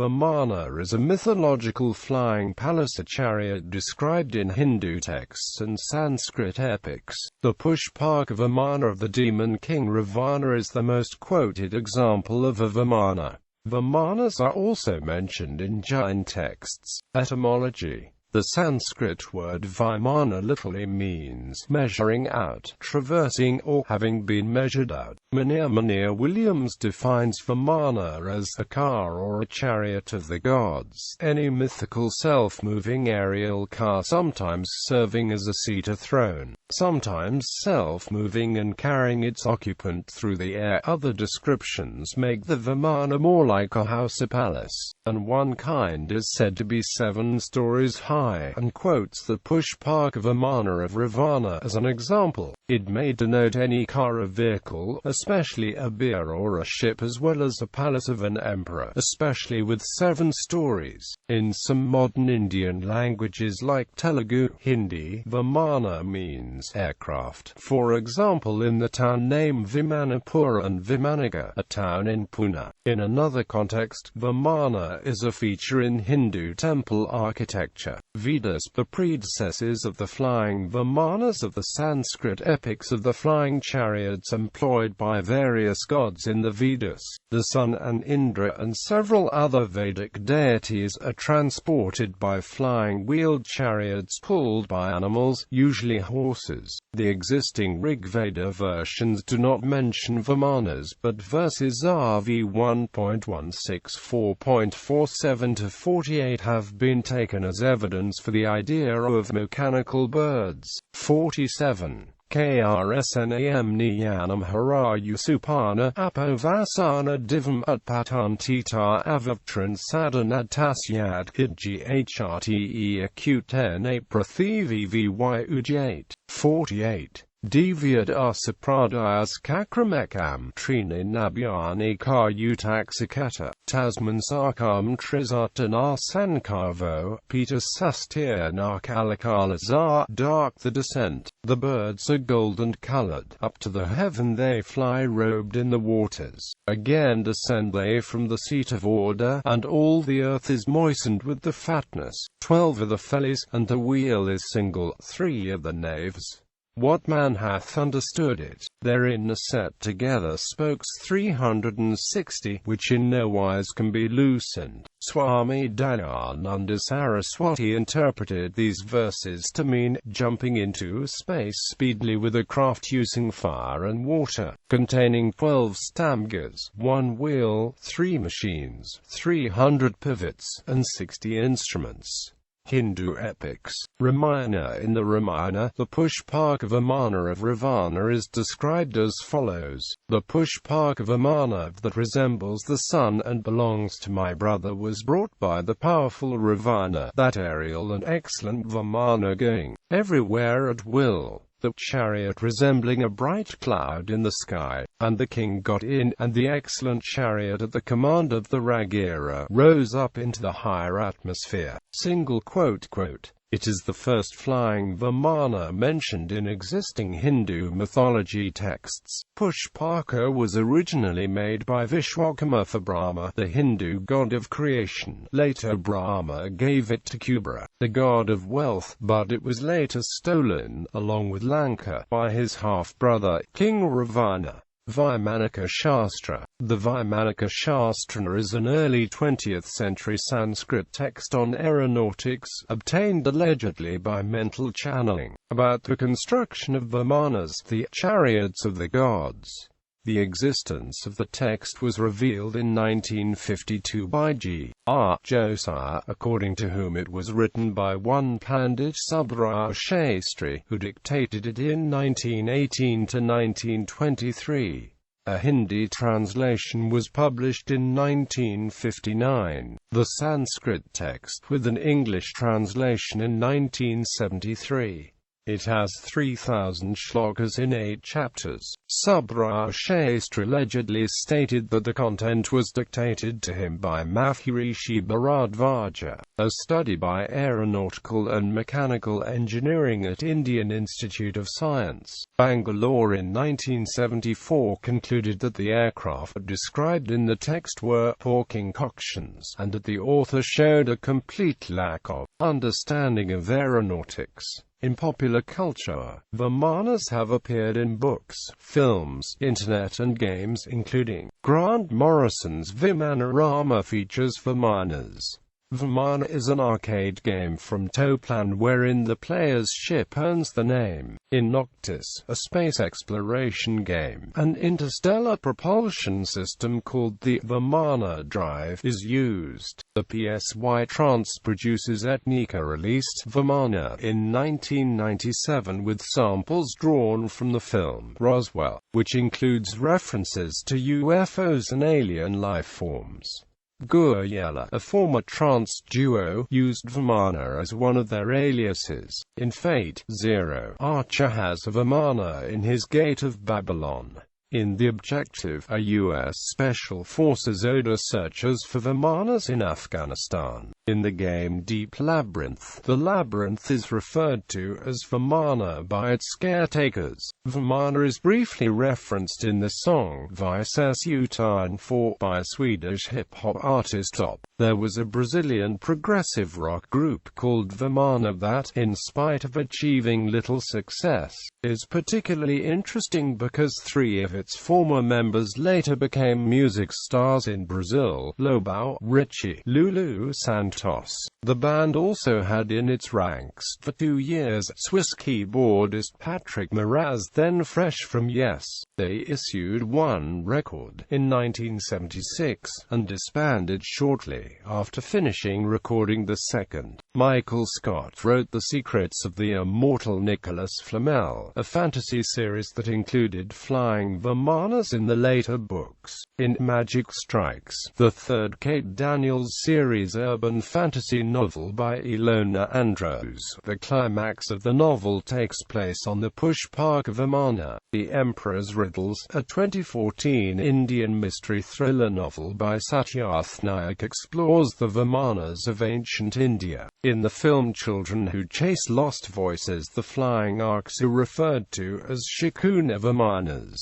Vimāna is a mythological flying palace, a chariot described in Hindu texts and Sanskrit epics. The Pushpaka Vimana of the demon king Ravana is the most quoted example of a Vimāna. Vimanas are also mentioned in Jain texts. Etymology. The Sanskrit word Vimāna literally means measuring out, traversing, or having been measured out. Munir Williams defines Vimāna as a car or a chariot of the gods, any mythical self-moving aerial car, sometimes serving as a seat or throne, sometimes self-moving and carrying its occupant through the air. Other descriptions make the Vimāna more like a house or palace, and one kind is said to be 7 stories high, and quotes the Pushpaka Vimana of Ravana as an example. It may denote any car or vehicle, especially a bier or a ship, as well as a palace of an emperor, especially with 7 stories. In some modern Indian languages like Telugu, Hindi, Vimana means aircraft. For example, in the town name Vimanapur and Vimanagar, a town in Pune. In another context, Vimana is a feature in Hindu temple architecture. Vedas, the predecessors of the flying Vimanas of the Sanskrit epics of the flying chariots employed by various gods in the Vedas. The sun and Indra and several other Vedic deities are transported by flying wheeled chariots pulled by animals, usually horses. The existing Rigveda versions do not mention Vimanas, but verses RV 1.164.47-48 have been taken as evidence for the idea of mechanical birds. 47. Krsnam Nyanam Harayusupana Apovasana Divam Utpatantita Avavtran Sadanatasyad Kidji Hrte Acute Prathivi Vyujate. 48. Devyad Asapradayas Kakramekam Trini Nabyani Karyutaxikata Tasman Sarkam Trizatana Sankarvo Peter Sastir Narkalakala Dark the descent. The birds are golden colored. Up to the heaven they fly, robed in the waters. Again descend they from the seat of order, and all the earth is moistened with the fatness. 12 are the fellies, and the wheel is single. 3 are the naves. What man hath understood it? Therein are set together spokes 360, which in no wise can be loosened. Swami Dayananda Saraswati interpreted these verses to mean jumping into space speedily with a craft using fire and water, containing 12 stamgas, 1 wheel, 3 machines, 300 pivots, and 60 instruments. Hindu epics. Ramayana. In the Ramayana, the Pushpaka Vimana of Ravana is described as follows: The Pushpaka Vimana that resembles the sun and belongs to my brother was brought by the powerful Ravana, that aerial and excellent Vimana, going everywhere at will. The chariot resembling a bright cloud in the sky, and the king got in, and the excellent chariot at the command of the Raghira rose up into the higher atmosphere. It is the first flying Vimana mentioned in existing Hindu mythology texts. Pushpaka was originally made by Vishwakarma for Brahma, the Hindu god of creation. Later Brahma gave it to Kubera, the god of wealth, but it was later stolen, along with Lanka, by his half-brother, King Ravana. Vimāna Shastra. The Vimāna Shastra is an early 20th century Sanskrit text on aeronautics, obtained allegedly by mental channeling, about the construction of Vimanas, the chariots of the gods. The existence of the text was revealed in 1952 by G.R. Josiah, according to whom it was written by one Pandit Subhraj Shastri, who dictated it in 1918 to 1923. A Hindi translation was published in 1959. The Sanskrit text with an English translation in 1973. It has 3,000 shlokas in 8 chapters. Subrashastra allegedly stated that the content was dictated to him by Maharishi Bharadvaja. A study by Aeronautical and Mechanical Engineering at Indian Institute of Science, Bangalore in 1974 concluded that the aircraft described in the text were poor concoctions, and that the author showed a complete lack of understanding of aeronautics. In popular culture, Vimanas have appeared in books, films, internet and games, including Grant Morrison's Vimana Rama features Vimanas. Vimāna is an arcade game from Toplan wherein the player's ship earns the name. In Noctis, a space exploration game, an interstellar propulsion system called the Vimāna drive is used. The PSY Trance producer's Etnika released Vimāna in 1997 with samples drawn from the film Roswell, which includes references to UFOs and alien life forms. Gurjela, a former trance duo, used Vimāna as one of their aliases. In Fate Zero, Archer has a Vimāna in his Gate of Babylon. In The Objective, a U.S. Special Forces ODA searches for Vimanas in Afghanistan. In the game Deep Labyrinth, the labyrinth is referred to as Vimāna by its caretakers. Vimāna is briefly referenced in the song Vices Utan 4 by Swedish hip-hop artist Top. There was a Brazilian progressive rock group called Vimāna that, in spite of achieving little success, is particularly interesting because 3 of its former members later became music stars in Brazil: Lobão, Richie, Lulu Santos. The band also had in its ranks, for 2 years, Swiss keyboardist Patrick Moraz, then fresh from Yes. They issued 1 record in 1976, and disbanded shortly after finishing recording the second. Michael Scott wrote The Secrets of the Immortal Nicholas Flamel, a fantasy series that included flying Vimanas in the later books. In Magic Strikes, the third Kate Daniels series urban fantasy novel by Ilona Andrews, the climax of the novel takes place on the Pushpaka Vimana, The Emperor's Riddles, a 2014 Indian mystery thriller novel by Satyaarth Naik explores the Vimanas of ancient India. In the film Children Who Chase Lost Voices, the flying arcs are referred to as Shakuna Vimanas.